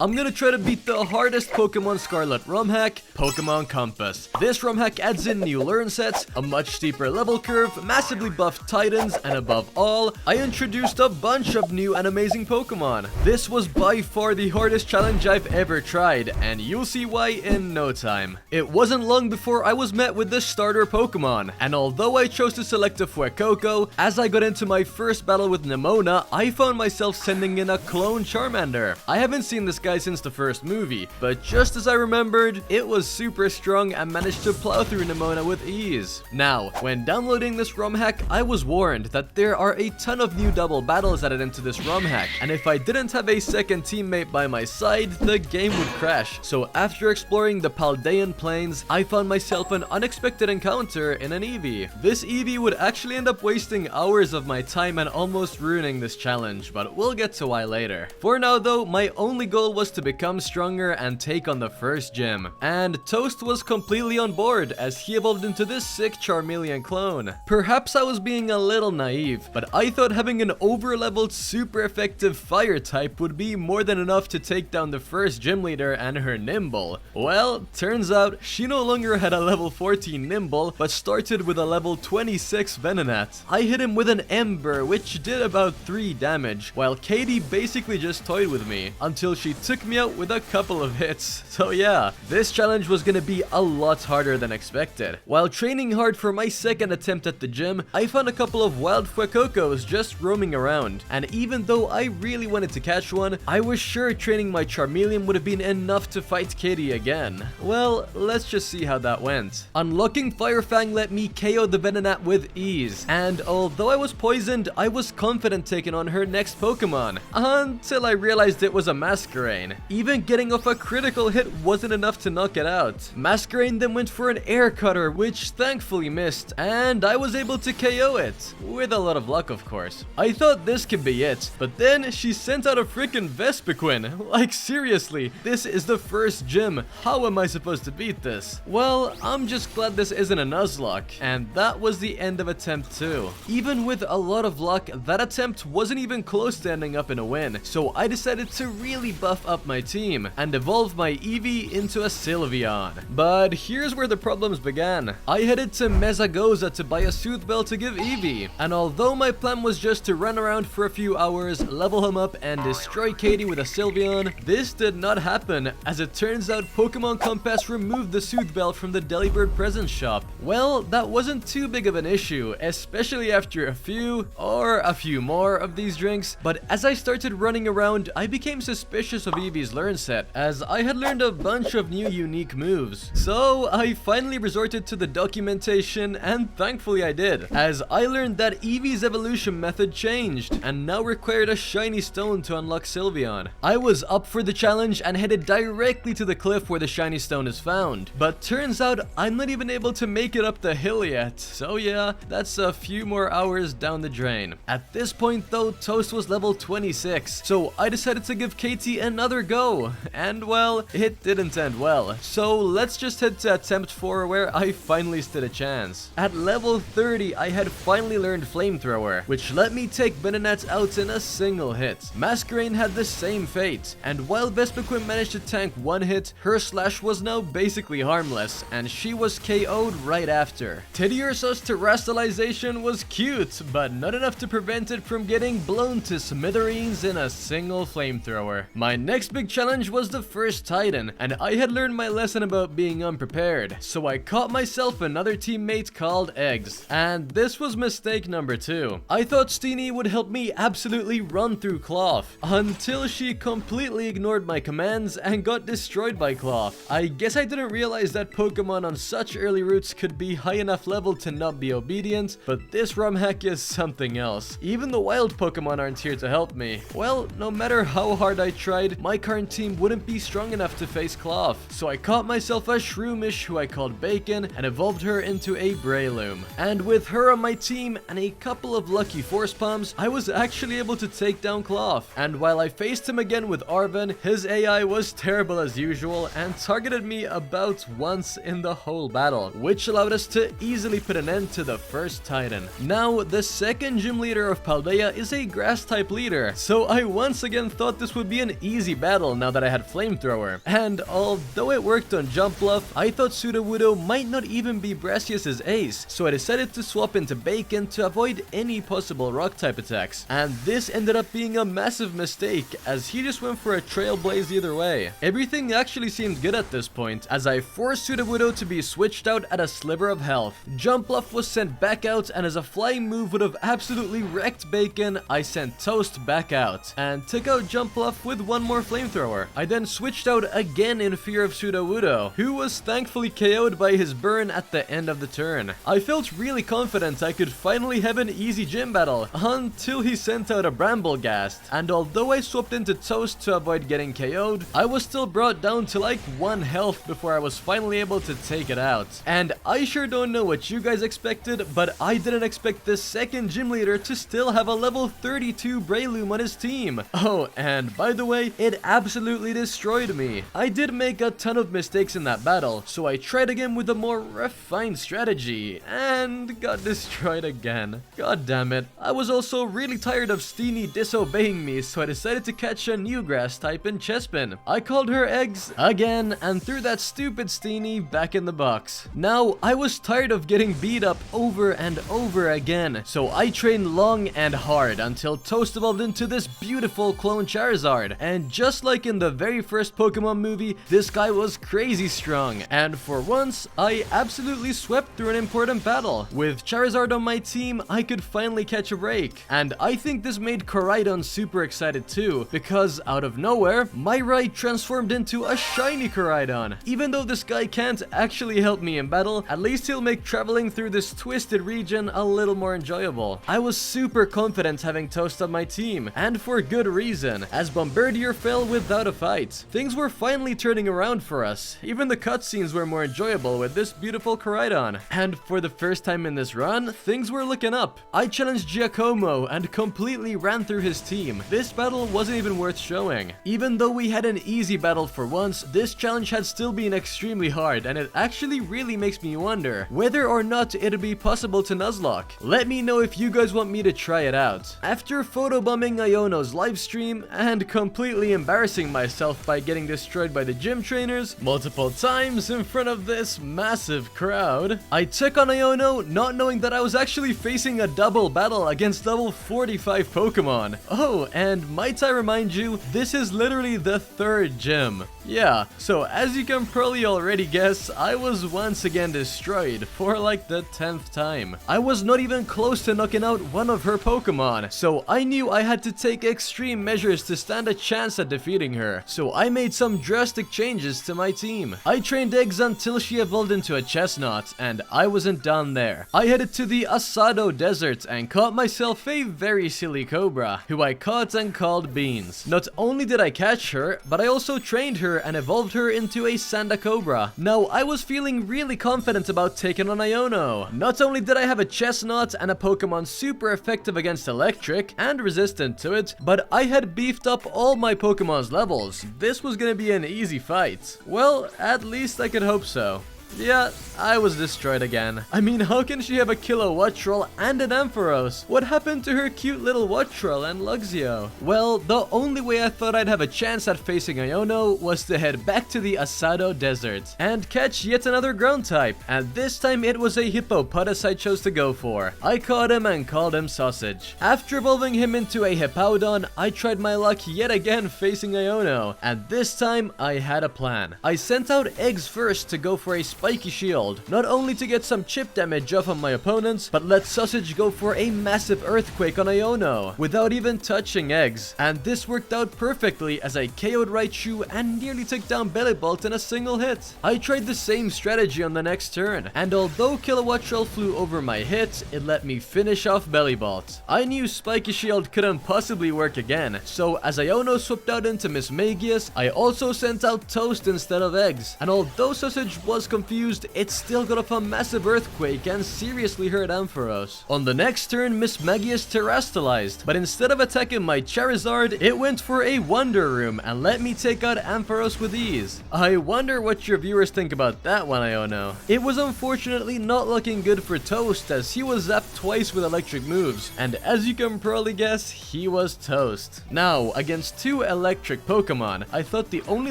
I'm gonna try to beat the hardest Pokemon Scarlet Rom Hack, Pokemon Compass. This Rom Hack adds in new learn sets, a much steeper level curve, massively buffed Titans, and above all, I introduced a bunch of new and amazing Pokemon. This was by far the hardest challenge I've ever tried, and you'll see why in no time. It wasn't long before I was met with the starter Pokemon, and although I chose to select a Fuecoco, as I got into my first battle with Nemona, I found myself sending in a clone Charmander. I haven't seen this guy since the first movie, but just as I remembered, it was super strong and managed to plow through Nemona with ease. Now, when downloading this ROM hack, I was warned that there are a ton of new double battles added into this ROM hack, and if I didn't have a second teammate by my side, the game would crash. So after exploring the Paldean Plains, I found myself an unexpected encounter in an Eevee. This Eevee would actually end up wasting hours of my time and almost ruining this challenge, but we'll get to why later. For now though, my only goal was to become stronger and take on the first gym. And Toast was completely on board as he evolved into this sick Charmeleon clone. Perhaps I was being a little naive, but I thought having an over-leveled super effective fire type would be more than enough to take down the first gym leader and her Nimble. Well, turns out she no longer had a level 14 Nimble, but started with a level 26 Venonat. I hit him with an Ember, which did about 3 damage, while Katie basically just toyed with me, until she took me out with a couple of hits. So yeah, this challenge was gonna be a lot harder than expected. While training hard for my second attempt at the gym, I found a couple of wild Fuecocos just roaming around, and even though I really wanted to catch one, I was sure training my Charmeleon would have been enough to fight Katie again. Well, let's just see how that went. Unlocking Fire Fang let me KO the Venonat with ease, and although I was poisoned, I was confident taking on her next Pokemon, until I realized it was a Masquerain. Even getting off a critical hit wasn't enough to knock it out. Masquerain then went for an Air Cutter, which thankfully missed, and I was able to KO it, with a lot of luck of course. I thought this could be it, but then she sent out a freaking Vespiquen. Like seriously, this is the first gym. How am I supposed to beat this? Well, I'm just glad this isn't a Nuzlocke, and that was the end of attempt 2. Even with a lot of luck, that attempt wasn't even close to ending up in a win, so I decided to really buff up my team and evolve my Eevee into a Sylveon. But here's where the problems began. I headed to Mesagoza to buy a Sooth Bell to give Eevee, and although my plan was just to run around for a few hours, level him up, and destroy Katie with a Sylveon, this did not happen, as it turns out Pokemon Compass removed the Sooth Bell from the Delibird present shop. Well, that wasn't too big of an issue, especially after a few more of these drinks, but as I started running around, I became suspicious of Eevee's learn set, as I had learned a bunch of new unique moves. So I finally resorted to the documentation, and thankfully I did, as I learned that Eevee's evolution method changed, and now required a shiny stone to unlock Sylveon. I was up for the challenge and headed directly to the cliff where the shiny stone is found, but turns out I'm not even able to make it up the hill yet, so yeah, that's a few more hours down the drain. At this point though, Toast was level 26, so I decided to give Katie another go, and well, it didn't end well. So let's just head to attempt 4 where I finally stood a chance. At level 30, I had finally learned Flamethrower, which let me take Venonat out in a single hit. Masquerain had the same fate, and while Vespiquen managed to tank 1 hit, her slash was now basically harmless, and she was KO'd right after. Teddiursa's terrestrialization was cute, but not enough to prevent it from getting blown to smithereens in a single Flamethrower. My next big challenge was the first Titan, and I had learned my lesson about being unprepared, so I caught myself another teammate called Eggs, and this was mistake number 2. I thought Steenie would help me absolutely run through Cloth, until she completely ignored my commands and got destroyed by Cloth. I guess I didn't realize that Pokemon on such early routes could be high enough level to not be obedient, but this ROM hack is something else. Even the wild Pokemon aren't here to help me. Well, no matter how hard I tried, my current team wouldn't be strong enough to face Cloth, so I caught myself a Shroomish who I called Bacon and evolved her into a Breloom. And with her on my team and a couple of lucky Force Palms, I was actually able to take down Cloth. And while I faced him again with Arven, his AI was terrible as usual and targeted me about once in the whole battle, which allowed us to easily put an end to the first Titan. Now, the second gym leader of Paldea is a grass type leader, so I once again thought this would be an easy easy battle now that I had Flamethrower. And although it worked on Jump Bluff, I thought Sudowoodo might not even be Brassius's ace, so I decided to swap into Bacon to avoid any possible rock type attacks. And this ended up being a massive mistake, as he just went for a Trailblaze either way. Everything actually seemed good at this point, as I forced Sudowoodo to be switched out at a sliver of health. Jump Bluff was sent back out, and as a flying move would have absolutely wrecked Bacon, I sent Toast back out, and took out Jump Bluff with one more Flamethrower. I then switched out again in fear of Sudowoodo, who was thankfully KO'd by his burn at the end of the turn. I felt really confident I could finally have an easy gym battle, until he sent out a Bramblegast, and although I swapped into Toast to avoid getting KO'd, I was still brought down to like 1 health before I was finally able to take it out. And I sure don't know what you guys expected, but I didn't expect the second gym leader to still have a level 32 Breloom on his team. Oh, and by the way, it absolutely destroyed me. I did make a ton of mistakes in that battle, so I tried again with a more refined strategy, and got destroyed again. God damn it. I was also really tired of Steenie disobeying me, so I decided to catch a new grass type in Chespin. I called her Eggs again, and threw that stupid Steenie back in the box. Now, I was tired of getting beat up over and over again, so I trained long and hard until Toast evolved into this beautiful clone Charizard. And just like in the very first Pokemon movie, this guy was crazy strong, and for once, I absolutely swept through an important battle. With Charizard on my team, I could finally catch a break, and I think this made Koraidon super excited too, because out of nowhere, my ride transformed into a shiny Koraidon. Even though this guy can't actually help me in battle, at least he'll make traveling through this twisted region a little more enjoyable. I was super confident having Toast on my team, and for good reason, as Bombardier fell without a fight. Things were finally turning around for us. Even the cutscenes were more enjoyable with this beautiful Koraidon. And for the first time in this run, things were looking up. I challenged Giacomo and completely ran through his team. This battle wasn't even worth showing. Even though we had an easy battle for once, this challenge had still been extremely hard, and it actually really makes me wonder whether or not it'd be possible to Nuzlocke. Let me know if you guys want me to try it out. After photobombing Iono's livestream and completely embarrassing myself by getting destroyed by the gym trainers multiple times in front of this massive crowd, I took on Iono, not knowing that I was actually facing a double battle against level 45 Pokemon. Oh, and might I remind you, this is literally the 3rd gym. Yeah, so as you can probably already guess, I was once again destroyed for like the 10th time. I was not even close to knocking out one of her Pokemon, so I knew I had to take extreme measures to stand a chance at defeating her. So I made some drastic changes to my team. I trained Eggs until she evolved into a Chestnut, and I wasn't done there. I headed to the Asado Desert and caught myself a very silly Cobra, who I caught and called Beans. Not only did I catch her, but I also trained her and evolved her into a Sanda Cobra. Now, I was feeling really confident about taking on Iono. Not only did I have a Chestnut and a Pokemon super effective against electric and resistant to it, but I had beefed up all my Pokemon's levels. This was gonna be an easy fight. Well, at least I could hope so. Yeah, I was destroyed again. I mean, how can she have a Kilo Wattrel and an Ampharos? What happened to her cute little Wattrel and Luxio? Well, the only way I thought I'd have a chance at facing Iono was to head back to the Asado Desert and catch yet another ground type, and this time it was a Hippopotas I chose to go for. I caught him and called him Sausage. After evolving him into a Hippowdon, I tried my luck yet again facing Iono, and this time I had a plan. I sent out Eggs first to go for a Spiky Shield, not only to get some chip damage off on my opponents, but let Sausage go for a massive Earthquake on Iono, without even touching Eggs. And this worked out perfectly as I KO'd Raichu and nearly took down Bellibolt in a single hit. I tried the same strategy on the next turn, and although Kilowattrel flew over my hit, it let me finish off Bellibolt. I knew Spiky Shield couldn't possibly work again, so as Iono swapped out into Miss Magius, I also sent out Toast instead of Eggs. And although Sausage was confused confused, it still got off a massive earthquake and seriously hurt Ampharos. On the next turn, Miss Magius terastallized, but instead of attacking my Charizard, it went for a Wonder Room and let me take out Ampharos with ease. I wonder what your viewers think about that one, Iono. It was unfortunately not looking good for Toast as he was zapped twice with electric moves, and as you can probably guess, he was toast. Now, against two electric Pokemon, I thought the only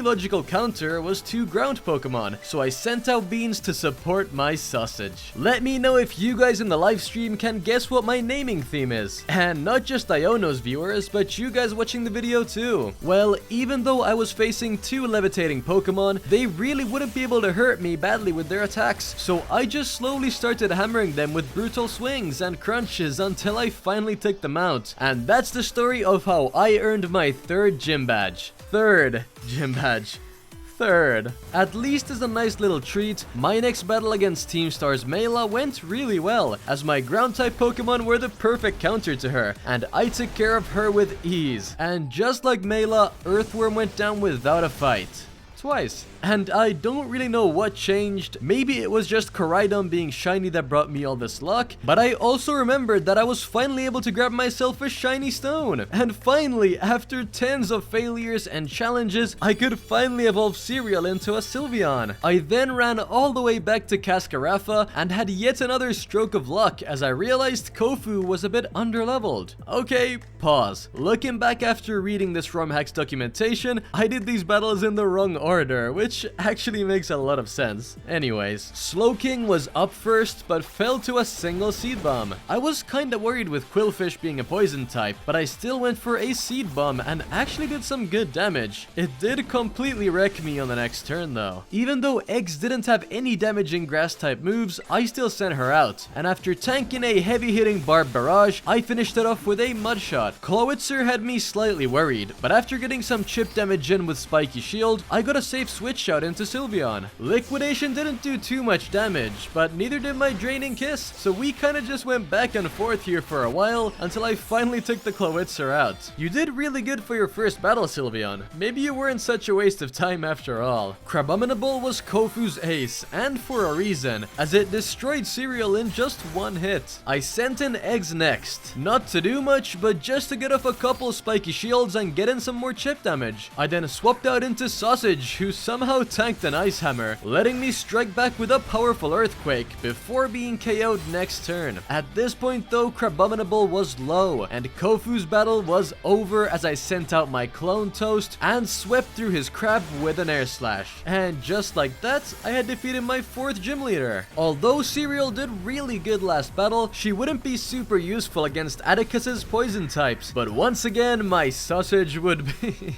logical counter was two ground Pokemon, so I sent out Beans to support my sausage. Let me know if you guys in the live stream can guess what my naming theme is. And not just Iono's viewers, but you guys watching the video too. Well, even though I was facing two levitating Pokemon, they really wouldn't be able to hurt me badly with their attacks, so I just slowly started hammering them with brutal swings and crunches until I finally took them out. And that's the story of how I earned my third gym badge. Third. At least as a nice little treat, my next battle against Team Star's Mela went really well, as my ground type Pokemon were the perfect counter to her, and I took care of her with ease. And just like Mela, Earthworm went down without a fight. Twice. And I don't really know what changed. Maybe it was just Koraidon being shiny that brought me all this luck, but I also remembered that I was finally able to grab myself a shiny stone. And finally, after tens of failures and challenges, I could finally evolve Cereal into a Sylveon. I then ran all the way back to Cascarafa and had yet another stroke of luck as I realized Kofu was a bit underleveled. Okay, pause. Looking back after reading this ROM Hack's documentation, I did these battles in the wrong order, which actually makes a lot of sense. Anyways, Slowking was up first, but fell to a single Seed Bomb. I was kinda worried with Quillfish being a poison type, but I still went for a Seed Bomb and actually did some good damage. It did completely wreck me on the next turn though. Even though Eggs didn't have any damaging grass type moves, I still sent her out, and after tanking a heavy hitting Barb Barrage, I finished it off with a Mud Shot. Clawitzer had me slightly worried, but after getting some chip damage in with Spiky Shield, I got a safe switch out into Sylveon. Liquidation didn't do too much damage, but neither did my Draining Kiss, so we kinda just went back and forth here for a while until I finally took the Clawitzer out. You did really good for your first battle, Sylveon. Maybe you weren't such a waste of time after all. Crabominable was Kofu's ace, and for a reason, as it destroyed Cereal in just one hit. I sent in Eggs next, not to do much, but just to get off a couple Spiky Shields and get in some more chip damage. I then swapped out into Sausage, who somehow tanked an Ice Hammer, letting me strike back with a powerful Earthquake before being KO'd next turn. At this point though, Crabominable was low, and Kofu's battle was over as I sent out my clone Toast and swept through his crab with an Air Slash. And just like that, I had defeated my fourth gym leader. Although Cereal did really good last battle, she wouldn't be super useful against Atticus's poison types, but once again, my Sausage would be...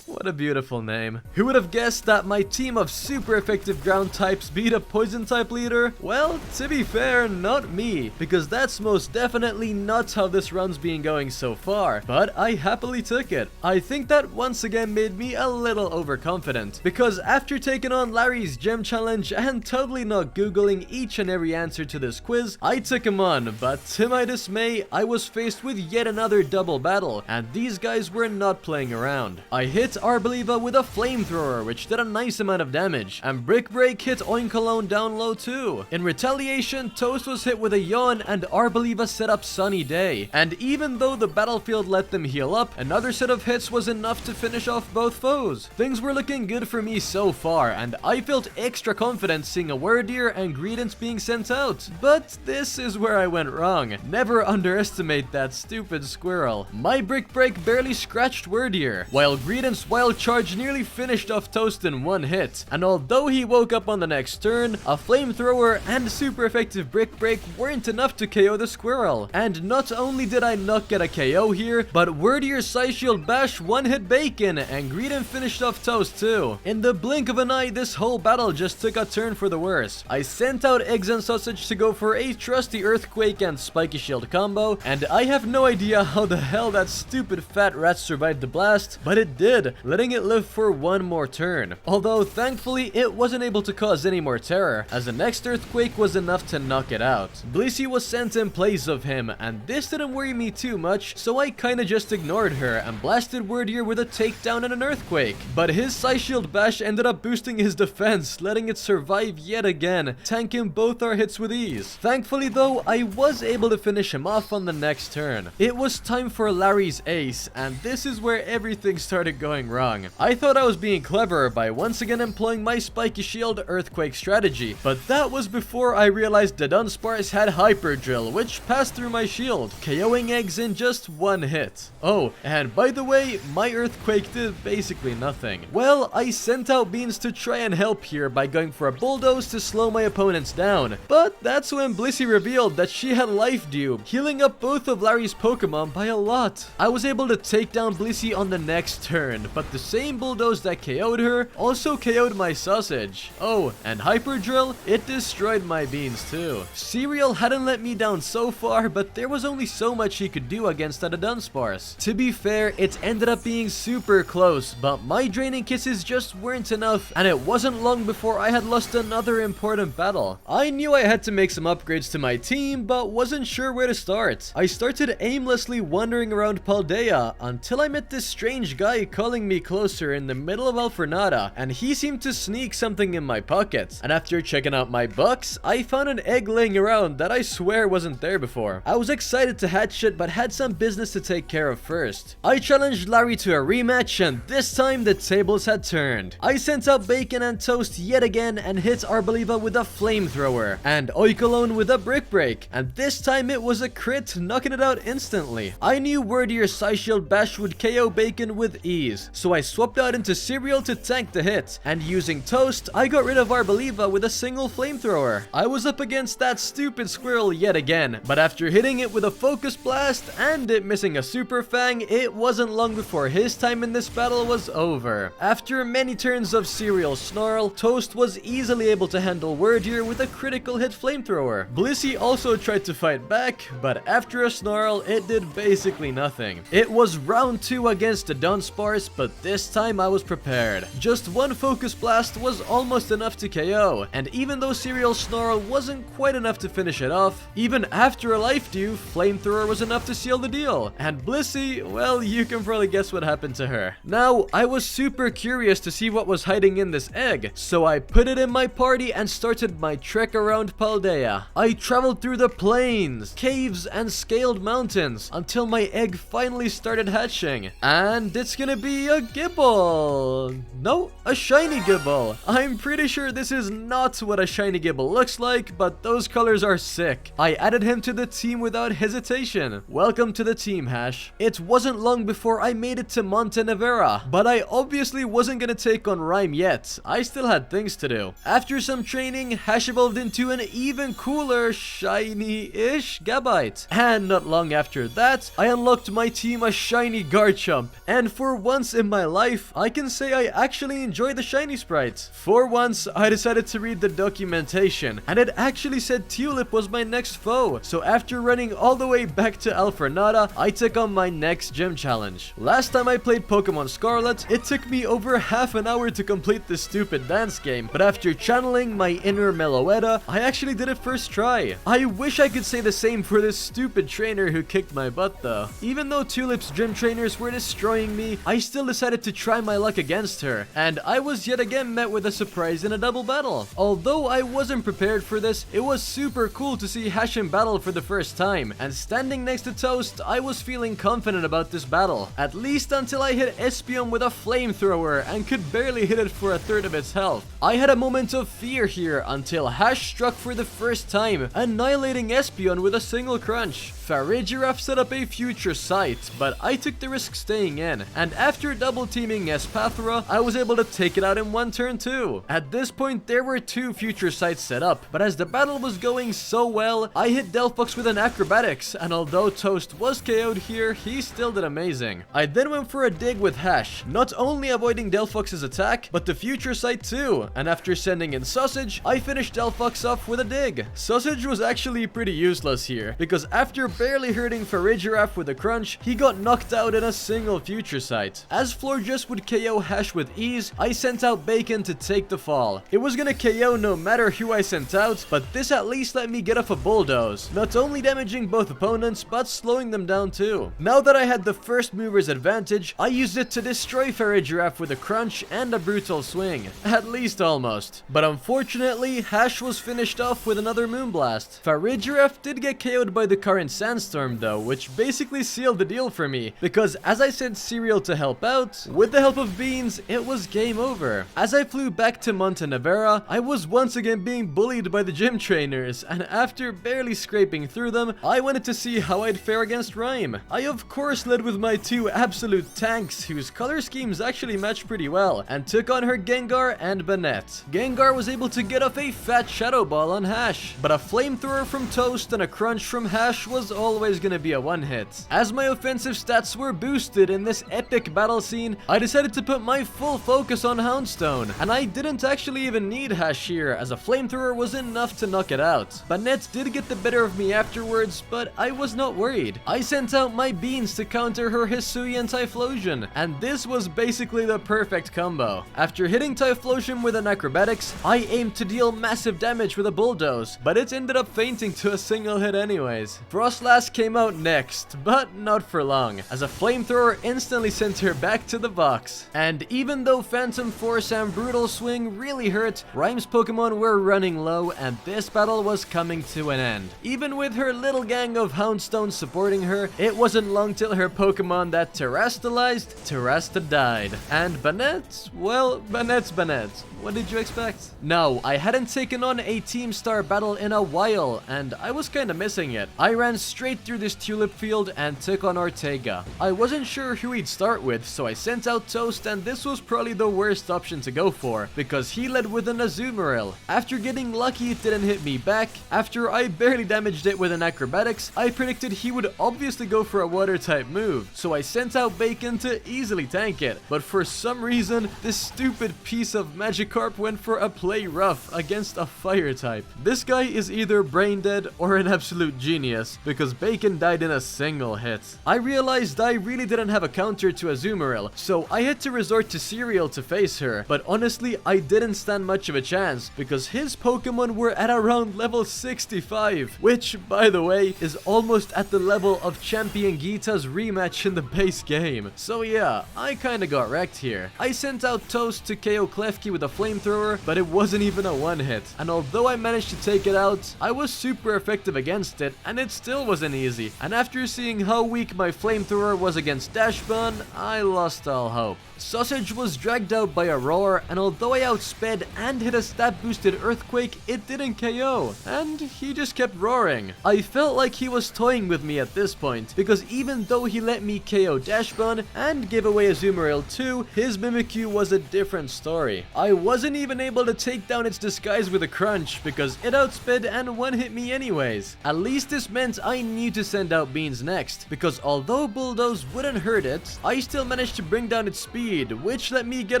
What a beautiful name. Who would have guessed that my team of super effective ground types beat a poison type leader? Well, to be fair, not me, because that's most definitely not how this run's been going so far, but I happily took it. I think that once again made me a little overconfident, because after taking on Larry's gem challenge and totally not googling each and every answer to this quiz, I took him on, but to my dismay, I was faced with yet another double battle, and these guys were not playing around. I hit Arboliva with a flamethrower, which did a nice amount of damage, and Brick Break hit Oinkologne down low too. In retaliation, Toast was hit with a Yawn, and Arboliva set up Sunny Day. And even though the battlefield let them heal up, another set of hits was enough to finish off both foes. Things were looking good for me so far, and I felt extra confident seeing a Wordeer and Greedence being sent out. But this is where I went wrong. Never underestimate that stupid squirrel. My Brick Break barely scratched Wordeer, while Greedence Wild Charge nearly finished off Toast in one hit, and although he woke up on the next turn, a flamethrower and super effective Brick Break weren't enough to KO the squirrel. And not only did I not get a KO here, but Wordier's Side Shield Bash one-hit Bacon, and Greedent finished off Toast too. In the blink of an eye, this whole battle just took a turn for the worse. I sent out Eggs and Sausage to go for a trusty Earthquake and Spiky Shield combo, and I have no idea how the hell that stupid fat rat survived the blast, but it it did, letting it live for one more turn. Although thankfully it wasn't able to cause any more terror, as the next earthquake was enough to knock it out. Blissey was sent in place of him, and this didn't worry me too much, so I kinda just ignored her and blasted Wordier with a takedown and an earthquake. But his Psy Shield Bash ended up boosting his defense, letting it survive yet again, tanking both our hits with ease. Thankfully though, I was able to finish him off on the next turn. It was time for Larry's ace, and this is where everything started going wrong. I thought I was being clever by once again employing my Spiky Shield Earthquake strategy, but that was before I realized the Dunsparce had Hyper Drill, which passed through my shield, KOing eggs in just one hit. Oh, and by the way, my Earthquake did basically nothing. Well, I sent out Beans to try and help here by going for a Bulldoze to slow my opponents down, but that's when Blissey revealed that she had Life Dew, healing up both of Larry's Pokemon by a lot. I was able to take down Blissey on the next turn, but the same Bulldoze that KO'd her also KO'd my Sausage. Oh, and Hyper Drill, it destroyed my Beans too. Cereal hadn't let me down so far, but there was only so much he could do against a Dunsparce. To be fair, it ended up being super close, but my Draining Kisses just weren't enough, and it wasn't long before I had lost another important battle. I knew I had to make some upgrades to my team, but wasn't sure where to start. I started aimlessly wandering around Paldea until I met this strange guy calling me closer in the middle of Alfornada, and he seemed to sneak something in my pocket. And after checking out my box, I found an egg laying around that I swear wasn't there before. I was excited to hatch it, but had some business to take care of first. I challenged Larry to a rematch, and this time the tables had turned. I sent out Bacon and Toast yet again and hit Arboliva with a Flamethrower, and Oikolone with a Brick Break, and this time it was a crit, knocking it out instantly. I knew Wordier's Psy Shield Bash would KO Bacon with ease, so I swapped out into Cereal to tank the hit, and using Toast, I got rid of Arboliva with a single Flamethrower. I was up against that stupid squirrel yet again, but after hitting it with a Focus Blast and it missing a Super Fang, it wasn't long before his time in this battle was over. After many turns of Cereal Snarl, Toast was easily able to handle Wordier with a critical hit Flamethrower. Blissey also tried to fight back, but after a Snarl, it did basically nothing. It was round 2 against the Dunsparce, but this time I was prepared. Just one Focus Blast was almost enough to KO, and even though Cereal Snarl wasn't quite enough to finish it off, even after a Life Dew, Flamethrower was enough to seal the deal. And Blissey, well, you can probably guess what happened to her. Now, I was super curious to see what was hiding in this egg, so I put it in my party and started my trek around Paldea. I traveled through the plains, caves, and scaled mountains until my egg finally started hatching. And it's gonna be a Gibble. No, a shiny Gibble. I'm pretty sure this is not what a shiny Gibble looks like, but those colors are sick. I added him to the team without hesitation. Welcome to the team, Hash. It wasn't long before I made it to Montenevera, but I obviously wasn't gonna take on Rhyme yet. I still had things to do. After some training, Hash evolved into an even cooler, shiny-ish Gabite. And not long after that, I unlocked my team a shiny Garchomp. And for once in my life, I can say I actually enjoy the shiny sprites. For once, I decided to read the documentation, and it actually said Tulip was my next foe. So after running all the way back to Alfornada, I took on my next gym challenge. Last time I played Pokemon Scarlet, it took me over half an hour to complete this stupid dance game, but after channeling my inner Meloetta, I actually did it first try. I wish I could say the same for this stupid trainer who kicked my butt though. Even though Tulip's gym trainers were destroying me, I still decided to try my luck against her, and I was yet again met with a surprise in a double battle. Although I wasn't prepared for this, it was super cool to see Hash in battle for the first time, and standing next to Toast, I was feeling confident about this battle, at least until I hit Espeon with a Flamethrower and could barely hit it for a third of its health. I had a moment of fear here until Hash struck for the first time, annihilating Espeon with a single crunch. Farigiraf set up a future sight, but I took the risk staying in, and after double teaming Espathra, I was able to take it out in one turn too. At this point, there were 2 future sights set up, but as the battle was going so well, I hit Delphox with an Acrobatics, and although Toast was KO'd here, he still did amazing. I then went for a dig with Hash, not only avoiding Delphox's attack, but the future sight too, and after sending in Sausage, I finished Delphox off with a dig. Sausage was actually pretty useless here, because after barely hurting Farigiraf with a crunch, he got knocked out in a single future sight. sight. As Florges would KO Hash with ease, I sent out Bacon to take the fall. It was gonna KO no matter who I sent out, but this at least let me get off a bulldoze, not only damaging both opponents, but slowing them down too. Now that I had the first mover's advantage, I used it to destroy Farigiraf with a crunch and a brutal swing. At least almost. But unfortunately, Hash was finished off with another Moonblast. Farigiraf did get KO'd by the current Sandstorm though, which basically sealed the deal for me, because as I sent Cereal to help out, with the help of Beans, it was game over. As I flew back to Montenevera, I was once again being bullied by the gym trainers, and after barely scraping through them, I wanted to see how I'd fare against Rhyme. I of course led with my two absolute tanks, whose color schemes actually matched pretty well, and took on her Gengar and Banette. Gengar was able to get off a fat Shadow Ball on Hash, but a Flamethrower from Toast and a Crunch from Hash was always gonna be a one-hit. As my offensive stats were boosted in this epic battle scene, I decided to put my full focus on Houndstone, and I didn't actually even need Hash here, as a Flamethrower was enough to knock it out. Banette did get the better of me afterwards, but I was not worried. I sent out my Beans to counter her Hisuian Typhlosion, and this was basically the perfect combo. After hitting Typhlosion with an Acrobatics, I aimed to deal massive damage with a Bulldoze, but it ended up fainting to a single hit anyways. Frostlass came out next, but not for long, as a Flamethrower instantly sent her back to the box. And even though Phantom Force and Brutal Swing really hurt, Rhyme's Pokemon were running low, and this battle was coming to an end. Even with her little gang of Houndstones supporting her, it wasn't long till her Pokemon that terastallized, Terrasta died. And Banette? Well, Banette's Banette. What did you expect? No, I hadn't taken on a Team Star battle in a while, and I was kinda missing it. I ran straight through this tulip field and took on Ortega. I wasn't sure who he'd start with, so I sent out Toast, and this was probably the worst option to go for, because he led with an Azumarill. After getting lucky it didn't hit me back, after I barely damaged it with an Acrobatics, I predicted he would obviously go for a water type move, so I sent out Bacon to easily tank it. But for some reason, this stupid piece of Magikarp went for a play rough against a fire type. This guy is either brain dead or an absolute genius, because Bacon died in a single hit. I realized I really didn't have a counter to Azumarill, so I had to resort to Cereal to face her, but honestly I didn't stand much of a chance, because his Pokemon were at around level 65, which by the way is almost at the level of Champion Geeta's rematch in the base game. So yeah, I kinda got wrecked here. I sent out Toast to KO Klefki with a Flamethrower, but it wasn't even a one hit, and although I managed to take it out, I was super effective against it, and it still wasn't easy. And after seeing how weak my Flamethrower was against Dashbun, I lost all hope. Sausage was dragged out by a Roar, and although I outsped and hit a stat boosted Earthquake, it didn't KO, and he just kept roaring. I felt like he was toying with me at this point, because even though he let me KO Dashbun and give away Azumarill too, his Mimikyu was a different story. I wasn't even able to take down its disguise with a Crunch, because it outsped and one-hit me anyways. At least this meant I knew to send out Beans next, because although Bulldoze wouldn't hurt it, I still managed to bring down its speed, which let me get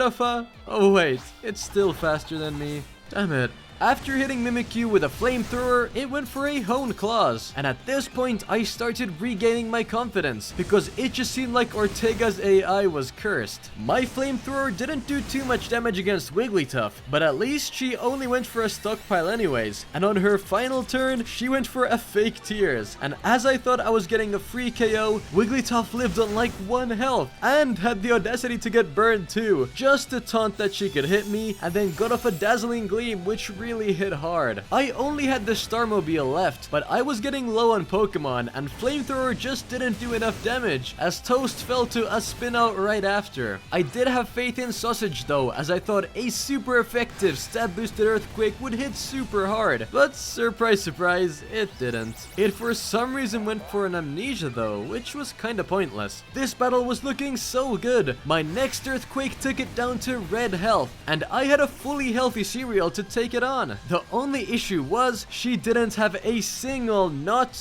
off a... Oh wait, it's still faster than me. Damn it. After hitting Mimikyu with a Flamethrower, it went for a Hone Claws, and at this point I started regaining my confidence, because it just seemed like Ortega's AI was cursed. My Flamethrower didn't do too much damage against Wigglytuff, but at least she only went for a stockpile anyways, and on her final turn, she went for a fake Tears, and as I thought I was getting a free KO, Wigglytuff lived on like 1 health, and had the audacity to get burned too, just to taunt that she could hit me, and then got off a Dazzling Gleam, which really hit hard. I only had the Starmobile left, but I was getting low on Pokemon, and Flamethrower just didn't do enough damage, as Toast fell to a spin out right after. I did have faith in Sausage though, as I thought a super effective stat boosted Earthquake would hit super hard, but surprise surprise, it didn't. It for some reason went for an Amnesia though, which was kinda pointless. This battle was looking so good. My next Earthquake took it down to red health, and I had a fully healthy Cereal to take it on. on. The only issue was she didn't have a single not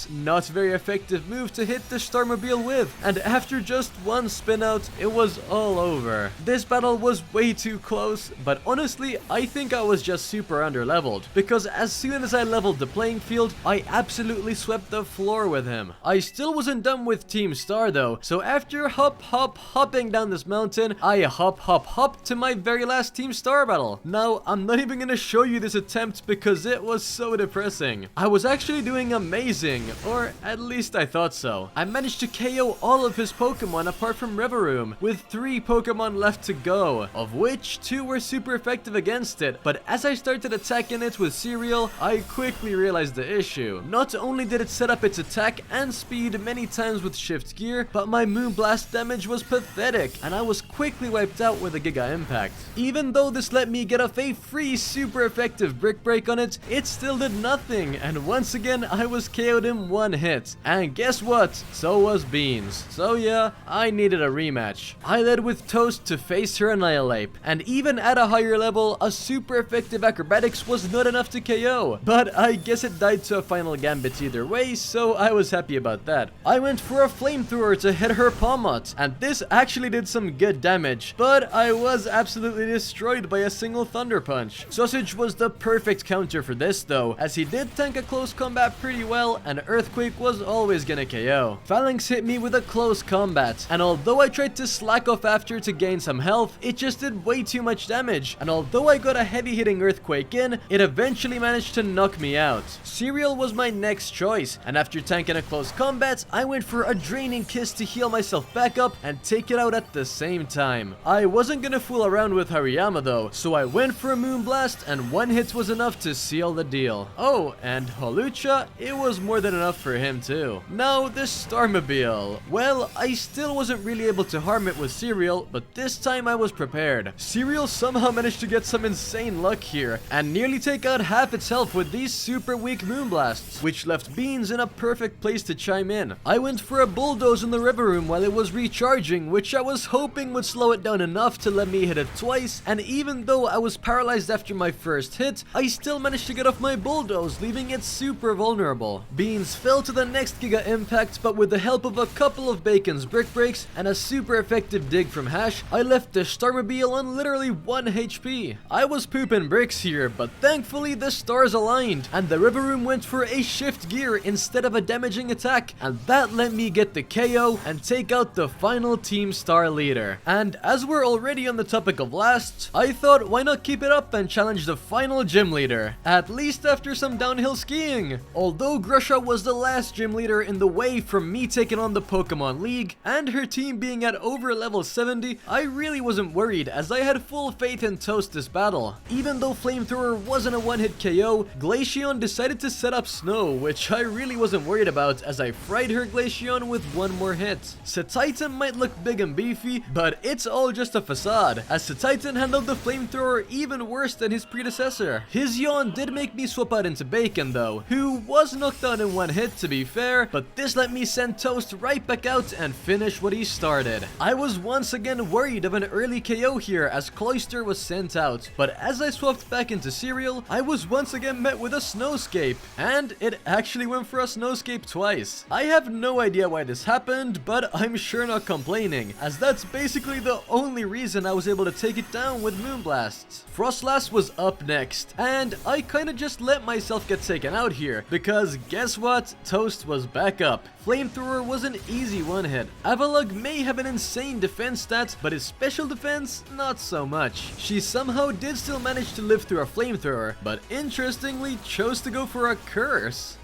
very effective move to hit the Starmobile with, and after just one spin out, it was all over. This battle was way too close, but honestly, I think I was just super underleveled, because as soon as I leveled the playing field, I absolutely swept the floor with him. I still wasn't done with Team Star though, so after hopping down this mountain, I hop to my very last Team Star battle. Now, I'm not even gonna show you this attempt because it was so depressing. I was actually doing amazing, or at least I thought so. I managed to KO all of his Pokemon apart from Rivaroom, with 3 Pokemon left to go, of which 2 were super effective against it, but as I started attacking it with Cereal, I quickly realized the issue. Not only did it set up its attack and speed many times with Shift Gear, but my Moonblast damage was pathetic, and I was quickly wiped out with a Giga Impact. Even though this let me get off a free super effective Brick Break on it, it still did nothing, and once again I was KO'd in one hit. And guess what? So was Beans. So yeah, I needed a rematch. I led with Toast to face her Annihilate, and even at a higher level, a super effective Acrobatics was not enough to KO. But I guess it died to a final Gambit either way, so I was happy about that. I went for a Flamethrower to hit her Palmot, and this actually did some good damage, but I was absolutely destroyed by a single Thunder Punch. Sausage was the perfect counter for this though, as he did tank a close combat pretty well, and Earthquake was always gonna KO. Phalanx hit me with a close combat, and although I tried to slack off after to gain some health, it just did way too much damage, and although I got a heavy hitting Earthquake in, it eventually managed to knock me out. Cereal was my next choice, and after tanking a close combat, I went for a Draining Kiss to heal myself back up and take it out at the same time. I wasn't gonna fool around with Hariyama though, so I went for a Moonblast, and one hit was enough to seal the deal. Oh, and Holucha, it was more than enough for him too. Now, the Starmobile. Well, I still wasn't really able to harm it with Cereal, but this time I was prepared. Cereal somehow managed to get some insane luck here, and nearly take out half its health with these super weak Moonblasts, which left Beans in a perfect place to chime in. I went for a Bulldoze in the Rivaroom while it was recharging, which I was hoping would slow it down enough to let me hit it twice, and even though I was paralyzed after my first hit, I still managed to get off my Bulldoze, leaving it super vulnerable. Beans fell to the next Giga Impact, but with the help of a couple of Bacon's Brick Breaks and a super effective dig from Hash, I left the Starmobile on literally 1 HP. I was pooping bricks here, but thankfully the stars aligned, and the Rivaroom went for a Shift Gear instead of a damaging attack, and that let me get the KO and take out the final Team Star leader. And as we're already on the topic of lasts, I thought why not keep it up and challenge the final gym leader, at least after some downhill skiing. Although Grusha was the last gym leader in the way from me taking on the Pokemon League, and her team being at over level 70, I really wasn't worried as I had full faith in Toast this battle. Even though Flamethrower wasn't a one-hit KO, Glaceon decided to set up Snow, which I really wasn't worried about as I fried her Glaceon with one more hit. Setitan might look big and beefy, but it's all just a facade, as Setitan handled the Flamethrower even worse than his predecessor. His yawn did make me swap out into Bacon though, who was knocked out in one hit to be fair, but this let me send Toast right back out and finish what he started. I was once again worried of an early KO here as Cloyster was sent out, but as I swapped back into Cereal, I was once again met with a Snowscape, and it actually went for a Snowscape twice. I have no idea why this happened, but I'm sure not complaining, as that's basically the only reason I was able to take it down with Moonblasts. Frostlass was up next, and I kinda just let myself get taken out here, because guess what? Toast was back up. Flamethrower was an easy one hit. Avalugg may have an insane defense stat, but his special defense, not so much. She somehow did still manage to live through a Flamethrower, but interestingly chose to go for a Curse.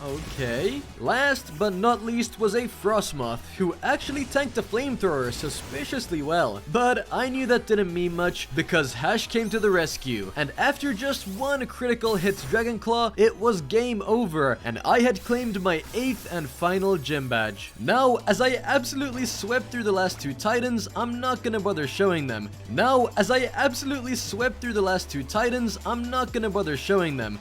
Okay. Last but not least was a Frostmoth, who actually tanked the Flamethrower suspiciously well. But I knew that didn't mean much because Hash came to the rescue, and after just one critical hit Dragonclaw, it was game over, and I had claimed my 8th and final gym badge. Now, as I absolutely swept through the last 2 Titans, I'm not gonna bother showing them.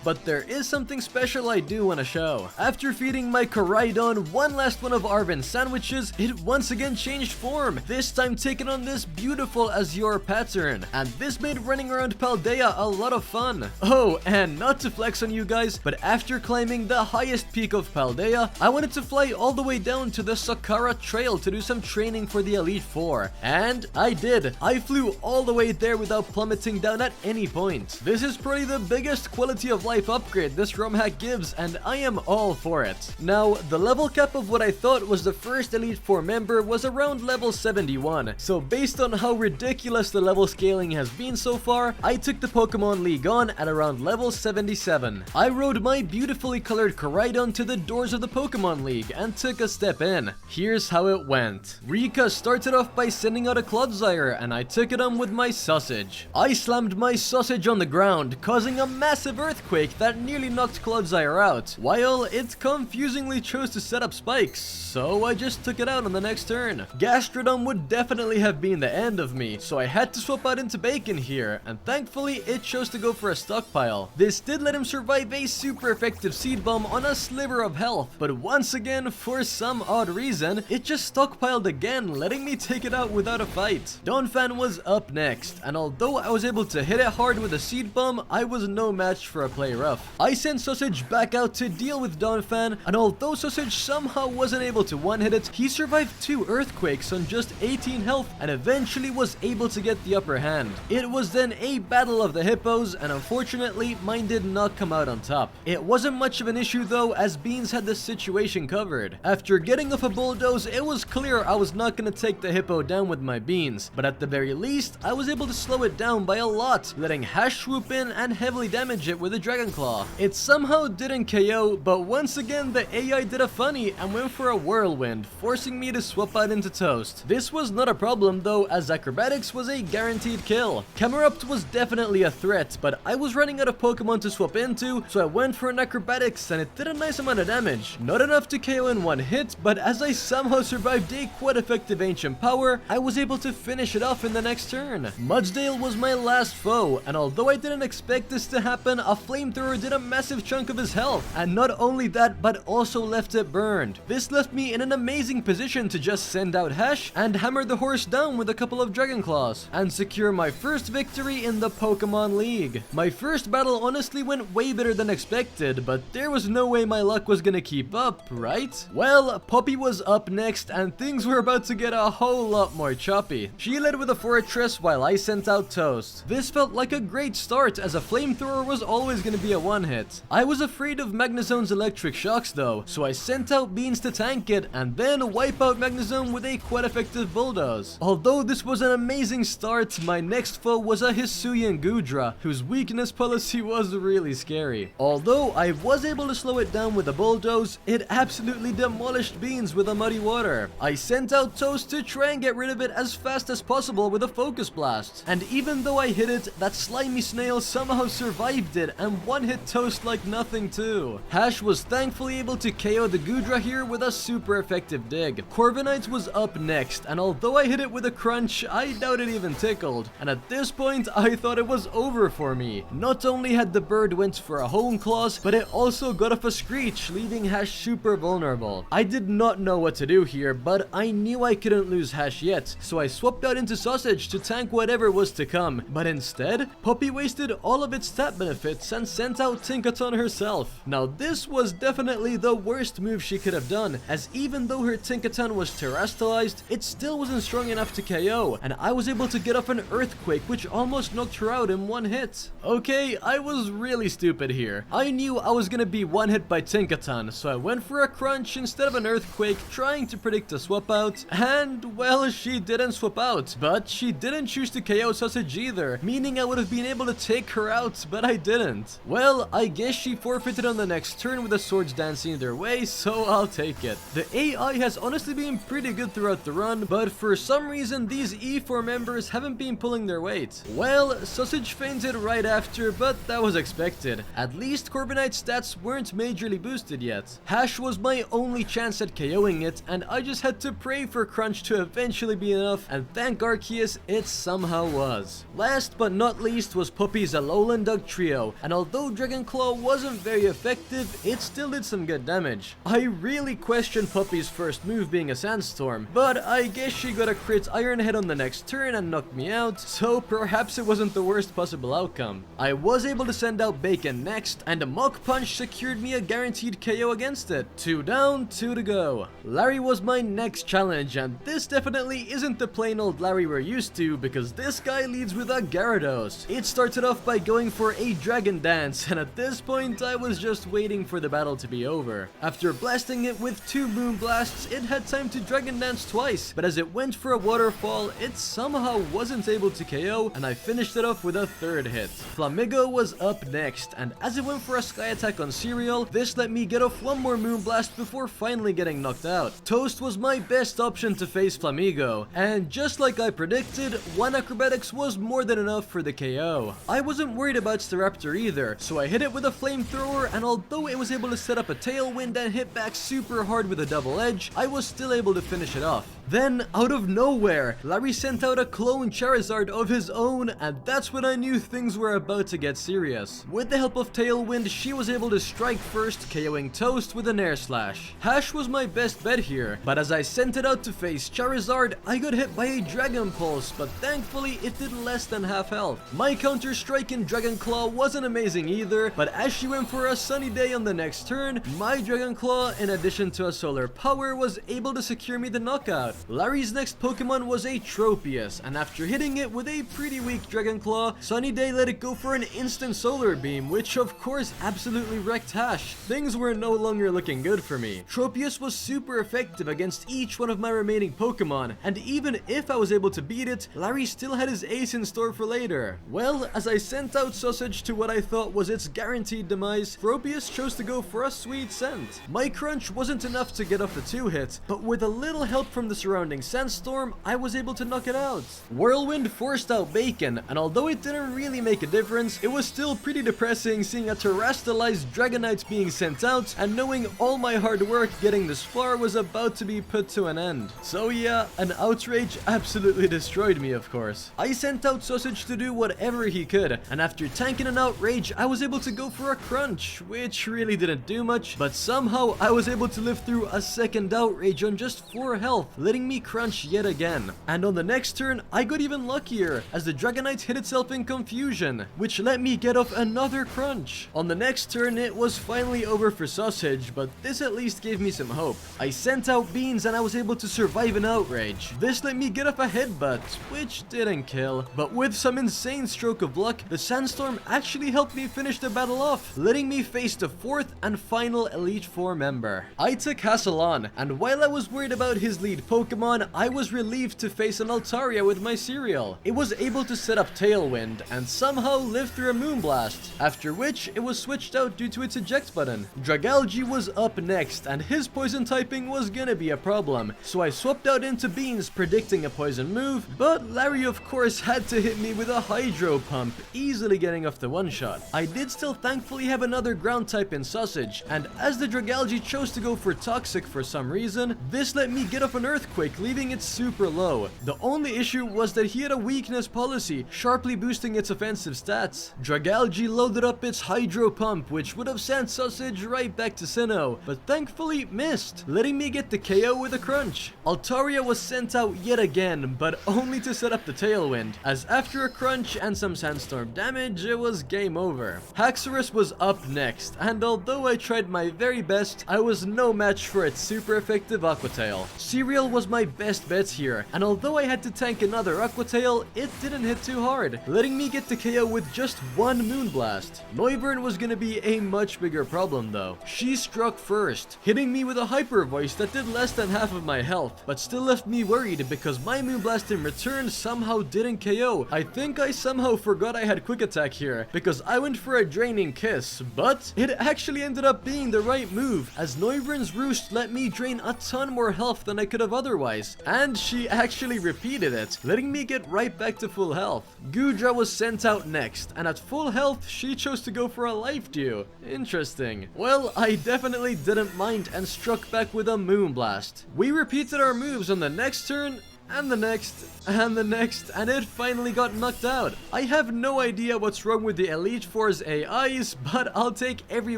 But there is something special I do want to show. After feeding my Koraidon one last one of Arven's sandwiches, it once again changed form, this time taking on this beautiful Azure pattern, and this made running around Paldea a lot of fun. Oh, and not to flex on you guys, but after climbing the highest peak of Paldea, I wanted to fly all the way down to the Sakara Trail to do some training for the Elite Four. And I did. I flew all the way there without plummeting down at any point. This is probably the biggest quality of life upgrade this ROM hack gives, and I am all for it. Now, the level cap of what I thought was the first Elite Four member was around level 71, so based on how ridiculous the level scaling has been so far, I took the Pokemon League on at around level 77. I rode my beautifully colored Koraidon to the doors of the Pokemon League and took a step in. Here's how it went. Rika started off by sending out a Clodsire, and I took it on with my Sausage. I slammed my Sausage on the ground, causing a massive earthquake that nearly knocked Clodsire out, while it confusingly chose to set up spikes, so I just took it out on the next turn. Gastrodon would definitely have been the end of me, so I had to swap out into Bacon here, and thankfully it chose to go for a stockpile. This did let him survive a super effective Seed Bomb on a sliver of health, but once again, for some odd reason, it just stockpiled again, letting me take it out without a fight. Donphan was up next, and although I was able to hit it hard with a Seed Bomb, I was no match for a Play Rough. I sent Sausage back out to deal with Donphan, and although Sausage somehow wasn't able to one-hit it, he survived 2 Earthquakes on just 18 health and eventually was able to get the upper hand. It was then a battle of the hippos, and unfortunately mine did not come out on top. It wasn't much of an issue though, as Beans had the situation covered. After getting off a bulldoze, it was clear I was not going to take the hippo down with my Beans, but at the very least I was able to slow it down by a lot, letting Hash swoop in and heavily damage it with a Dragon Claw. It somehow didn't KO, but once again the AI did a funny and went for a Whirlwind, forcing me to swap out into Toast. This was not a problem though, as Acrobatics was a guaranteed kill. Camerupt was definitely a threat, but I was running out of Pokemon to swap into, so I went for an Acrobatics and it did a nice amount of damage. Not enough to KO in one hit, but as I somehow survived a quite effective Ancient Power, I was able to finish it off in the next turn. Mudsdale was my last foe, and although I didn't expect this to happen, a Flamethrower did a massive chunk of his health, and not only that, but also left it burned. This left me in an amazing position to just send out Hash and hammer the horse down with a couple of Dragon Claws, and secure my first victory in the Pokemon League. My first battle honestly went way better than expected, but there was no way my luck was gonna keep up, right? Well, Poppy was up next, and things were about to get a whole lot more choppy. She led with a Fortress while I sent out Toast. This felt like a great start, as a Flamethrower was always gonna be a one-hit. I was afraid of Magnezone's electric shocks though, so I sent out Beans to tank it, and then wipe out Magnezone with a quite effective Bulldoze. Although this was an amazing start, my next foe was a Hisuian Goodra, whose weakness policy was really scary. Although I was able to slow it down with a Bulldoze, it absolutely demolished Beans with a Muddy Water. I sent out Toast to try and get rid of it as fast as possible with a Focus Blast, and even though I hit it, that slimy snail somehow survived it and one-hit Toast like nothing too. Hash was thankfully able to KO the Goodra here with a super effective dig. Corviknight was up next, and although I hit it with a Crunch, I doubt it even tickled, and at this point I thought it was over for me. Not only had the bird went for a Hone Claws, but it also got off a Screech, leaving Hash super vulnerable. I did not know what to do here, but I knew I couldn't lose Hash yet, so I swapped out into Sausage to tank whatever was to come, but instead, Poppy wasted all of its stat benefits and sent out Tinkaton herself. Now this was definitely the worst move she could have done, as even though her Tinkaton was terrestrialized, it still wasn't strong enough to KO, and I was able to get off an Earthquake which almost knocked her out in one hit. Okay, I was really stupid here. I knew I was gonna be one hit by Tinkaton, so I went for a Crunch instead of an Earthquake, trying to predict a swap out, and well, she didn't swap out, but she didn't choose to KO Sausage either, meaning I would have been able to take her out, but I didn't. Well, I guess she forfeited on the next turn with the Swords dancing their way, so I'll take it. The AI has honestly been pretty good throughout the run, but for some reason these E4 members haven't been pulling their weight. Well, Sausage fainted right after, but that was expected. At least Corviknight's stats weren't majorly boosted yet. Hash was my only chance at KOing it, and I just had to pray for Crunch to eventually be enough, and thank Arceus, it somehow was. Last but not least was Puppy's Alolan Dugtrio, and although Dragon Claw wasn't very effective, it still did some good damage. I really questioned Puppy's first move being a Sandstorm, but I guess she got a crit Iron Head on the next turn and knocked me out, so perhaps it wasn't the worst possible possible outcome. I was able to send out Bacon next, and a Mach Punch secured me a guaranteed KO against it. 2 down, 2 to go. Larry was my next challenge, and this definitely isn't the plain old Larry we're used to, because this guy leads with a Gyarados. It started off by going for a Dragon Dance, and at this point I was just waiting for the battle to be over. After blasting it with 2 Moon Blasts, it had time to Dragon Dance twice, but as it went for a Waterfall, it somehow wasn't able to KO, and I finished it off with a 3rd hit. Flamigo was up next, and as it went for a Sky Attack on Cereal, this let me get off 1 more Moon Blast before finally getting knocked out. Toast was my best option to face Flamigo, and just like I predicted, 1 Acrobatics was more than enough for the KO. I wasn't worried about Staraptor either, so I hit it with a Flamethrower, and although it was able to set up a Tailwind and hit back super hard with a Double Edge, I was still able to finish it off. Then, out of nowhere, Larry sent out a clone Charizard of his own, and that's when I knew things were about to get serious. With the help of Tailwind, she was able to strike first, KOing Toast with an Air Slash. Hash was my best bet here, but as I sent it out to face Charizard, I got hit by a Dragon Pulse, but thankfully it did less than half health. My counter strike in Dragon Claw wasn't amazing either, but as she went for a Sunny Day on the next turn, my Dragon Claw, in addition to a Solar Power, was able to secure me the knockout. Larry's next Pokemon was a Tropius, and after hitting it with a pretty weak Dragon Claw, Sunny Day let it go for an instant Solar Beam, which of course absolutely wrecked Hash. Things were no longer looking good for me. Tropius was super effective against each one of my remaining Pokemon, and even if I was able to beat it, Larry still had his ace in store for later. Well, as I sent out Sausage to what I thought was its guaranteed demise, Tropius chose to go for a Sweet Scent. My Crunch wasn't enough to get off the 2-hit, but with a little help from the surrounding Sandstorm, I was able to knock it out. Whirlwind forced out Bacon, and although it didn't really make a difference, it was still pretty depressing seeing a terrestrialized Dragonite being sent out, and knowing all my hard work getting this far was about to be put to an end. So yeah, an Outrage absolutely destroyed me, of course. I sent out Sausage to do whatever he could, and after tanking an Outrage, I was able to go for a Crunch, which really didn't do much, but somehow I was able to live through a second Outrage on just 4 health, letting me crunch yet again. And on the next turn, I got even luckier, as the Dragonite hit itself in confusion, which let me get off another crunch. On the next turn, it was finally over for Sausage, but this at least gave me some hope. I sent out Beans and I was able to survive an Outrage. This let me get off a Headbutt, which didn't kill, but with some insane stroke of luck, the Sandstorm actually helped me finish the battle off, letting me face the 4th and final Elite Four member. I took Hassel on, and while I was worried about his lead Pokemon, I was relieved to face an Altaria with my Cereal. It was able to set up Tailwind and somehow live through a Moonblast, after which it was switched out due to its eject button. Dragalge was up next, and his poison typing was gonna be a problem, so I swapped out into Beans predicting a poison move, but Larry of course had to hit me with a Hydro Pump, easily getting off the one-shot. I did still thankfully have another ground type in Sausage, and as the Dragalge chose to go for Toxic for some reason, this let me get off an Earthquake, leaving it super low. The only issue was that he had a weakness policy, sharply boosting its offensive stats. Dragalge loaded up its Hydro Pump, which would have sent Sausage right back to Sinnoh, but thankfully missed, letting me get the KO with a Crunch. Altaria was sent out yet again, but only to set up the Tailwind, as after a Crunch and some Sandstorm damage, it was game over. Haxorus was up next, and although I tried my very best, I was no match for its super effective Aqua Tail. Cereal was my best bet here, and although I had to tank another Aqua Tail, it didn't hit too hard, letting me get the KO with just 1 Moonblast. Noivern was gonna be a much bigger problem though. She struck first, hitting me with a Hyper Voice that did less than half of my health, but still left me worried because my Moonblast in return somehow didn't KO. I think I somehow forgot I had Quick Attack here, because I went for a Draining Kiss, but it actually ended up being the right move, as Noivern's Roost let me drain a ton more health than I could have otherwise, and she actually repeated it, letting me get right back to full health. Goodra was sent out next, and at full health, she chose to go for a Life Dew. Interesting. Well, I definitely didn't mind and struck back with a Moonblast. We repeated our moves on the next turn, and the next, and the next, and it finally got knocked out. I have no idea what's wrong with the Elite Four's AIs, but I'll take every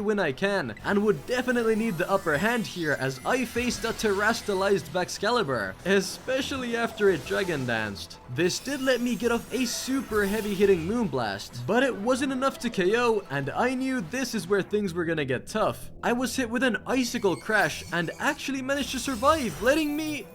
win I can, and would definitely need the upper hand here as I faced a terrestrialized Baxcalibur, especially after it Dragon Danced. This did let me get off a super heavy hitting Moonblast, but it wasn't enough to KO, and I knew this is where things were gonna get tough. I was hit with an Icicle Crash and actually managed to survive, letting me...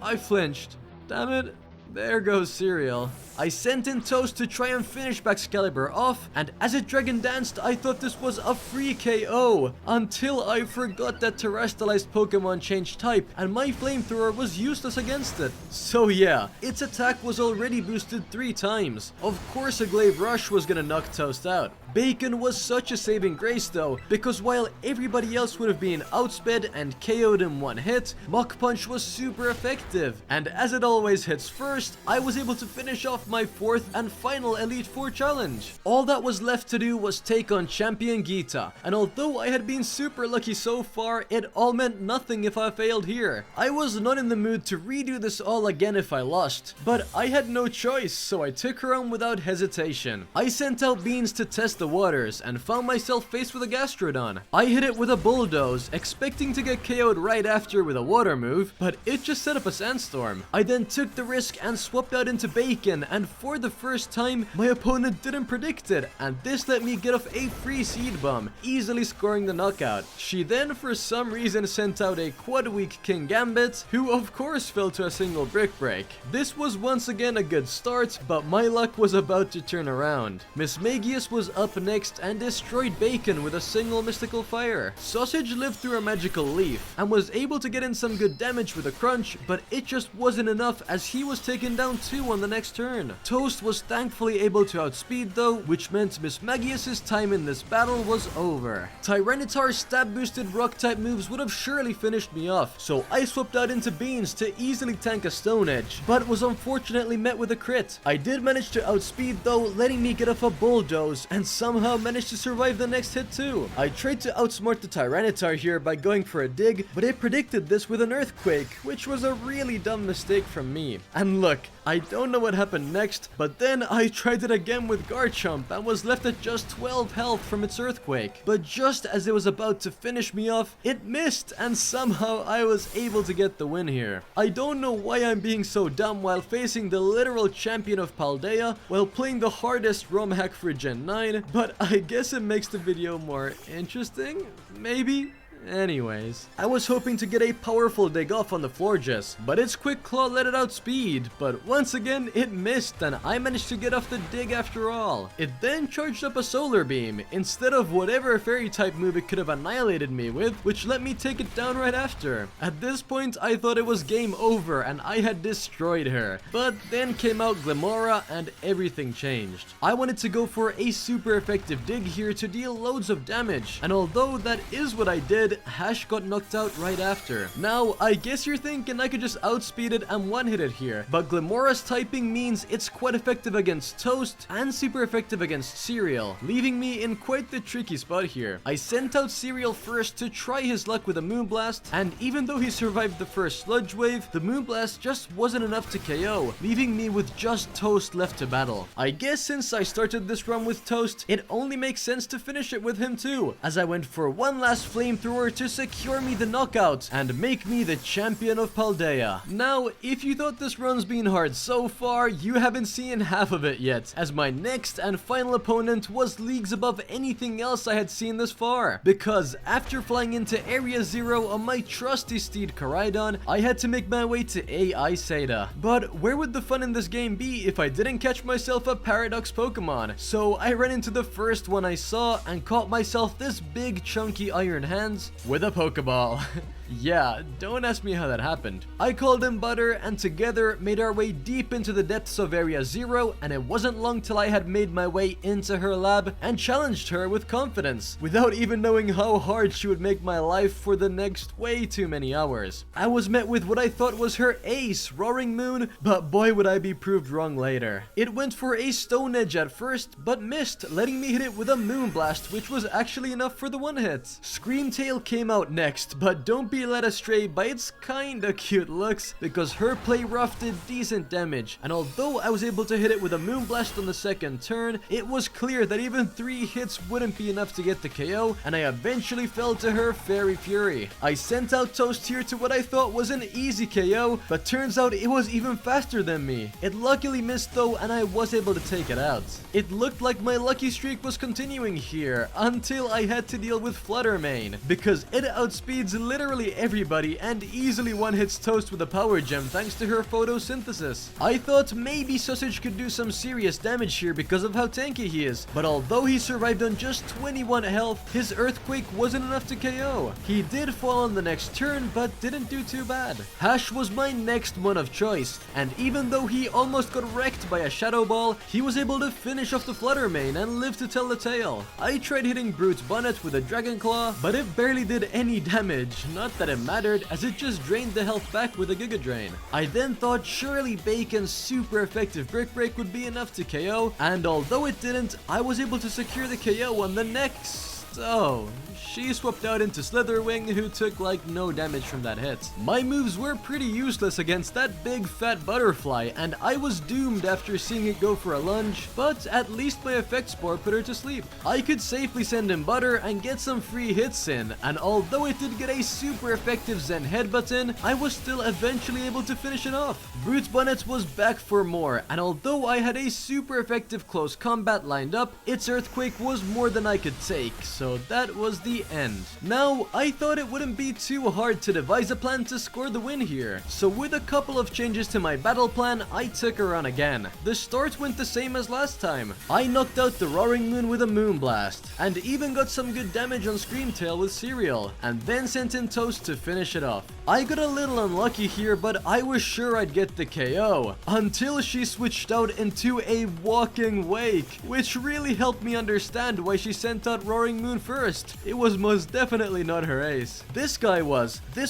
I flinched. Damn it. There goes Cereal. I sent in Toast to try and finish Baxcalibur off, and as it Dragon Danced, I thought this was a free KO, until I forgot that terrestrialized Pokemon changed type, and my Flamethrower was useless against it. So yeah, its attack was already boosted 3 times. Of course a Glaive Rush was gonna knock Toast out. Bacon was such a saving grace though, because while everybody else would have been outsped and KO'd in one hit, Mach Punch was super effective, and as it always hits first, I was able to finish off my 4th and final Elite Four challenge. All that was left to do was take on Champion Geeta, and although I had been super lucky so far, it all meant nothing if I failed here. I was not in the mood to redo this all again if I lost, but I had no choice, so I took her on without hesitation. I sent out Beans to test the waters and found myself faced with a Gastrodon. I hit it with a Bulldoze, expecting to get KO'd right after with a water move, but it just set up a Sandstorm. I then took the risk and swapped out into Bacon, and for the first time, my opponent didn't predict it, and this let me get off a free Seed Bomb, easily scoring the knockout. She then for some reason sent out a Quad Weak King Gambit, who of course fell to a single Brick Break. This was once again a good start, but my luck was about to turn around. Miss Magius was up next and destroyed Bacon with a single Mystical Fire. Sausage lived through a Magical Leaf, and was able to get in some good damage with a Crunch, but it just wasn't enough as he was taken down 2 on the next turn. Toast was thankfully able to outspeed though, which meant Miss Magius's time in this battle was over. Tyranitar's stab boosted rock type moves would have surely finished me off, so I swapped out into Beans to easily tank a Stone Edge, but was unfortunately met with a crit. I did manage to outspeed though, letting me get off a Bulldoze, and somehow managed to survive the next hit too. I tried to outsmart the Tyranitar here by going for a dig, but it predicted this with an Earthquake, which was a really dumb mistake from me. And look, I don't know what happened next, but then I tried it again with Garchomp and was left at just 12 health from its Earthquake. But just as it was about to finish me off, it missed, and somehow I was able to get the win here. I don't know why I'm being so dumb while facing the literal champion of Paldea while playing the hardest ROM hack for Gen 9, but I guess it makes the video more interesting? Maybe? Anyways, I was hoping to get a powerful dig off on the Florges, but its Quick Claw let it outspeed, but once again it missed and I managed to get off the dig after all. It then charged up a Solar Beam instead of whatever fairy type move it could have annihilated me with, which let me take it down right after. At this point I thought it was game over and I had destroyed her, but then came out Glimmora and everything changed. I wanted to go for a super effective dig here to deal loads of damage, and although that is what I did, Hash got knocked out right after. Now, I guess you're thinking I could just outspeed it and one-hit it here, but Glimmora's typing means it's quite effective against Toast and super effective against Cereal, leaving me in quite the tricky spot here. I sent out Cereal first to try his luck with a Moonblast, and even though he survived the first Sludge Wave, the Moonblast just wasn't enough to KO, leaving me with just Toast left to battle. I guess since I started this run with Toast, it only makes sense to finish it with him too, as I went for one last Flamethrower to secure me the knockout and make me the champion of Paldea. Now, if you thought this run's been hard so far, you haven't seen half of it yet, as my next and final opponent was leagues above anything else I had seen this far, because after flying into Area 0 on my trusty steed Koraidon, I had to make my way to AI Seda. But where would the fun in this game be if I didn't catch myself a Paradox Pokemon? So I ran into the first one I saw and caught myself this big chunky Iron Hands with a Pokeball. Yeah, don't ask me how that happened. I called him Butter and together made our way deep into the depths of Area 0, and it wasn't long till I had made my way into her lab and challenged her with confidence, without even knowing how hard she would make my life for the next way too many hours. I was met with what I thought was her ace, Roaring Moon, but boy would I be proved wrong later. It went for a Stone Edge at first, but missed, letting me hit it with a Moonblast, which was actually enough for the one hit. Screamtail came out next, but don't be be led astray by its kinda cute looks, because her play rough did decent damage, and although I was able to hit it with a Moonblast on the second turn, it was clear that even 3 hits wouldn't be enough to get the KO, and I eventually fell to her Fairy Fury. I sent out Toast here to what I thought was an easy KO, but turns out it was even faster than me. It luckily missed though, and I was able to take it out. It looked like my lucky streak was continuing here, until I had to deal with Fluttermane, because it outspeeds literally everybody and easily one-hits Toast with a power gem thanks to her photosynthesis. I thought maybe Sausage could do some serious damage here because of how tanky he is, but although he survived on just 21 health, his Earthquake wasn't enough to KO. He did fall on the next turn, but didn't do too bad. Hash was my next one of choice, and even though he almost got wrecked by a Shadow Ball, he was able to finish off the Fluttermane and live to tell the tale. I tried hitting Brute's Bonnet with a Dragon Claw, but it barely did any damage. Not that it mattered, as it just drained the health back with a Giga Drain. I then thought surely Bacon's super effective Brick Break would be enough to KO, and although it didn't, I was able to secure the KO on the next. Oh, she swapped out into Slitherwing, who took like no damage from that hit. My moves were pretty useless against that big fat butterfly, and I was doomed after seeing it go for a lunge, but at least my Effect Spore put her to sleep. I could safely send in Butter and get some free hits in, and although it did get a super effective Zen Headbutt in, I was still eventually able to finish it off. Brute's Bonnet was back for more, and although I had a super effective close combat lined up, its Earthquake was more than I could take, so that was the end. Now, I thought it wouldn't be too hard to devise a plan to score the win here, so with a couple of changes to my battle plan, I took her on again. The start went the same as last time. I knocked out the Roaring Moon with a Moonblast, and even got some good damage on Screamtail with Cereal, and then sent in Toast to finish it off. I got a little unlucky here, but I was sure I'd get the KO, until she switched out into a Walking Wake, which really helped me understand why she sent out Roaring Moon first. It was most definitely not her ace. This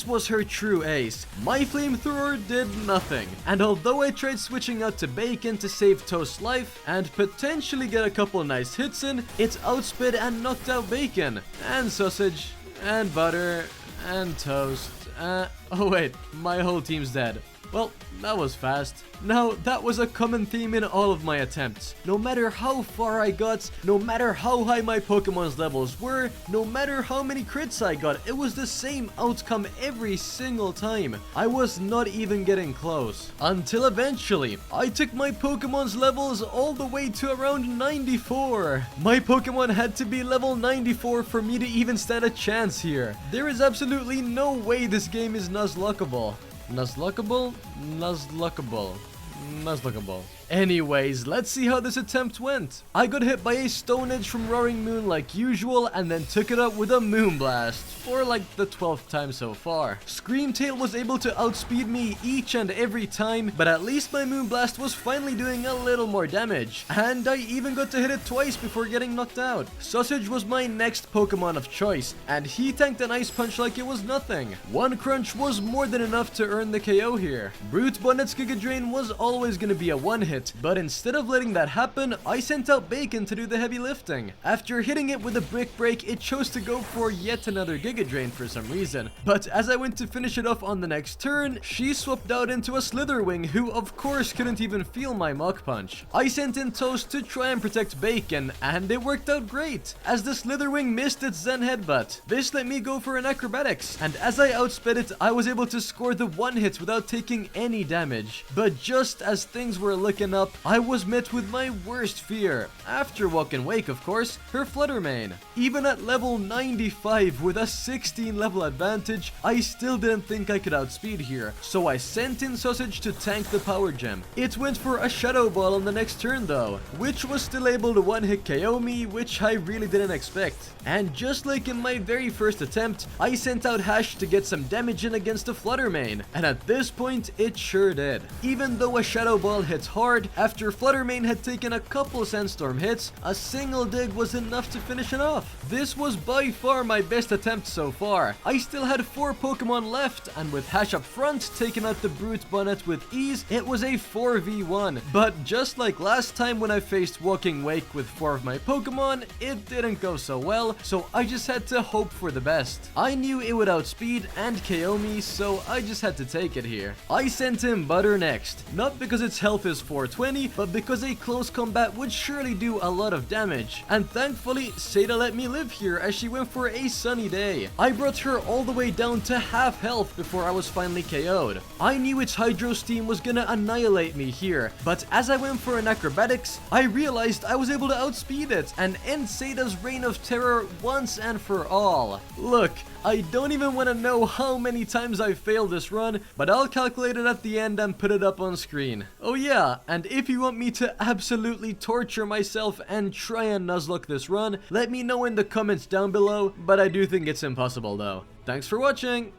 was her true ace. My Flamethrower did nothing, and although I tried switching out to Bacon to save Toast's life and potentially get a couple nice hits in, it outsped and knocked out Bacon, and Sausage, and Butter, and Toast, oh wait, my whole team's dead. Well, that was fast. Now, that was a common theme in all of my attempts. No matter how far I got, no matter how high my Pokemon's levels were, no matter how many crits I got, it was the same outcome every single time. I was not even getting close. Until eventually, I took my Pokemon's levels all the way to around 94. My Pokemon had to be level 94 for me to even stand a chance here. There is absolutely no way this game is Nuzlockable. Nuzlockable? Nuzlockable. Nuzlockable. Anyways, let's see how this attempt went. I got hit by a Stone Edge from Roaring Moon like usual, and then took it up with a Moonblast, for like the 12th time so far. Screamtail was able to outspeed me each and every time, but at least my Moonblast was finally doing a little more damage, and I even got to hit it twice before getting knocked out. Sausage was my next Pokemon of choice, and he tanked an Ice Punch like it was nothing. One Crunch was more than enough to earn the KO here. Brute's Bonnet's Giga Drain was always gonna be a one-hit, but instead of letting that happen, I sent out Bacon to do the heavy lifting. After hitting it with a Brick Break, it chose to go for yet another Giga Drain for some reason, but as I went to finish it off on the next turn, she swapped out into a Slitherwing, who of course couldn't even feel my Mach Punch. I sent in Toast to try and protect Bacon, and it worked out great, as the Slitherwing missed its Zen Headbutt. This let me go for an Acrobatics, and as I outsped it, I was able to score the one hit without taking any damage. But just as things were looking up, I was met with my worst fear. After Walking Wake, of course, her Fluttermane. Even at level 95 with a 16 level advantage, I still didn't think I could outspeed here, so I sent in Sausage to tank the Power Gem. It went for a Shadow Ball on the next turn though, which was still able to one-hit KO me, which I really didn't expect. And just like in my very first attempt, I sent out Hash to get some damage in against the Fluttermane, and at this point, it sure did. Even though a Shadow Shadow Ball hits hard. After Flutter Mane had taken a couple Sandstorm hits, a single dig was enough to finish it off. This was by far my best attempt so far. I still had 4 Pokemon left, and with Hash up front taking out the Brute Bonnet with ease, it was a 4v1. But just like last time when I faced Walking Wake with 4 of my Pokemon, it didn't go so well, so I just had to hope for the best. I knew it would outspeed and KO me, so I just had to take it here. I sent him Butter next, not because its health is 420, but because a close combat would surely do a lot of damage. And thankfully, Seda let me live here as she went for a sunny day. I brought her all the way down to half health before I was finally KO'd. I knew its Hydro Steam was gonna annihilate me here, but as I went for an Acrobatics, I realized I was able to outspeed it and end Seda's reign of terror once and for all. Look, I don't even want to know how many times I failed this run, but I'll calculate it at the end and put it up on screen. Oh yeah, and if you want me to absolutely torture myself and try and Nuzlocke this run, let me know in the comments down below, but I do think it's impossible though. Thanks for watching!